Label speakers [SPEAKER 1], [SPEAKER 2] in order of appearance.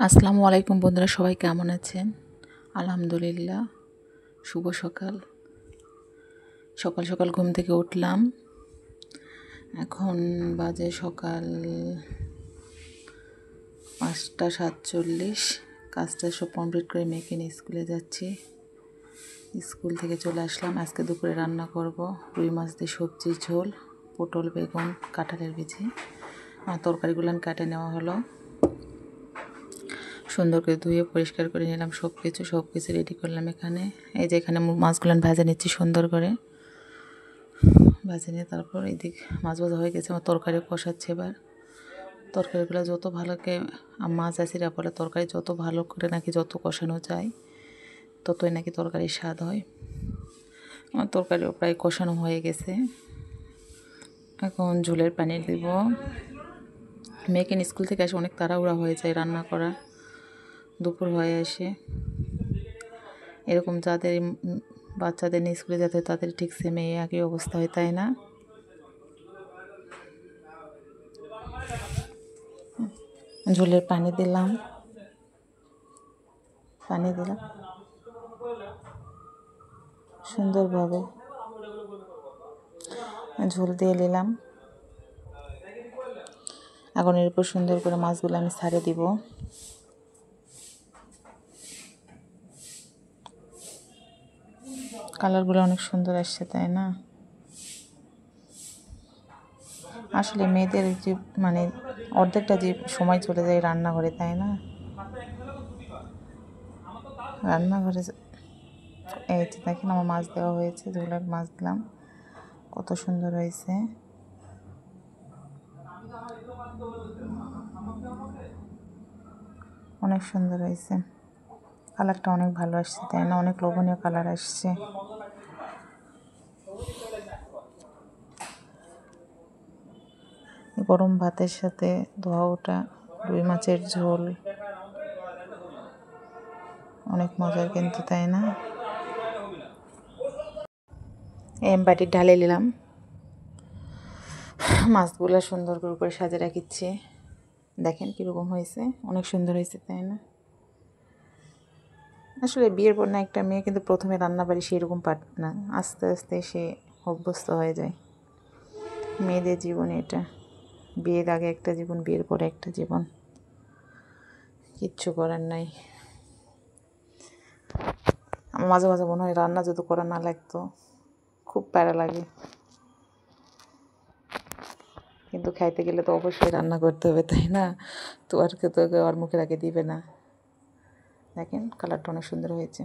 [SPEAKER 1] আসসালামু আলাইকুম বন্ধুরা, সবাই কেমন আছেন? আলহামদুলিল্লাহ। শুভ সকাল। সকাল সকাল ঘুম থেকে উঠলাম। এখন বাজে সকাল 5:47। কাজটা সব কমপ্লিট করে মেয়েকে নিয়ে স্কুলে যাচ্ছি। স্কুল থেকে চলে আসলাম। আজকে দুপুরে রান্না করব রুই মাছ দিয়ে সবজি, ঝোল, পটল, বেগুন, কাঁঠালের বিচি। তরকারিগুলো কেটে নেওয়া হলো, সুন্দর করে ধুয়ে পরিষ্কার করে নিলাম। সব কিছু রেডি করলাম। এই যে এখানে মাছগুলো ভেজে নিচ্ছি সুন্দর করে। ভেজে নিয়ে তারপর এইদিক মাছ ভাজা হয়ে গেছে। আমার তরকারি কষাচ্ছে। এবার তরকারিগুলো যত ভালোকে মাছ আসিরা বলে, তরকারি যত ভালো করে নাকি যত কষানো যায় ততই নাকি তরকারির স্বাদ হয়। আমার তরকারিও প্রায় কষানো হয়ে গেছে। এখন ঝোলের পানি দিব। মেয়েকে স্কুল থেকে এসে অনেক তাড়াহুড়া হয়ে যায় রান্না করা। দুপুর হয়ে আসে। এরকম যাদের বাচ্চাদের নিয়ে স্কুলে যেতে হয় তাদের ঠিক সেম একই অবস্থা হয়, তাই না? ঝোলের পানি দিলাম সুন্দরভাবে ঝোল দিয়ে নিলাম। এখন এর উপর সুন্দর করে মাছগুলো আমি ছাড়ে দিব। কালারগুলো অনেক সুন্দর আসছে, তাই না? আসলে মেয়েদের যে অর্ধেকটা যে সময় চলে যায় রান্নাঘরে, তাই না? রান্নাঘরে এই যে দেখেন আমার মাছ দেওয়া হয়েছে, ঝোলের মাছ দিলাম। কত সুন্দর হয়েছে। অনেক সুন্দর হয়েছে। কালারটা অনেক ভালো আসছে, তাই না? অনেক লোভনীয় কালার আসছে। গরম ভাতের সাথে ধোয়া ওঠা রুই মাছের ঝোল অনেক মজার কিন্তু, তাই না? বাটির ঢালে নিলাম। মাছগুলো সুন্দর করে সাজিয়ে রাখিচ্ছি। দেখেন কীরকম হয়েছে। অনেক সুন্দর হয়েছে, তাই না? আসলে বিয়ের পর না একটা মেয়ে কিন্তু প্রথমে রান্নাবাড়ি সেরকম পারে না, আস্তে আস্তে সে অভ্যস্ত হয়ে যায়। মেয়েদের জীবনে এটা। বিয়ের আগে একটা জীবন, বিয়ের পরে একটা জীবন, কিচ্ছু করার নাই। আমার মাঝে মাঝে মনে হয় রান্না যদি করা না লাগতো, খুব প্যারা লাগে। কিন্তু খাইতে গেলে তো অবশ্যই রান্না করতে হবে, তাই না? তো আর মুখে রাখে দিবে না। দেখেন কালারটা অনেক সুন্দর হয়েছে।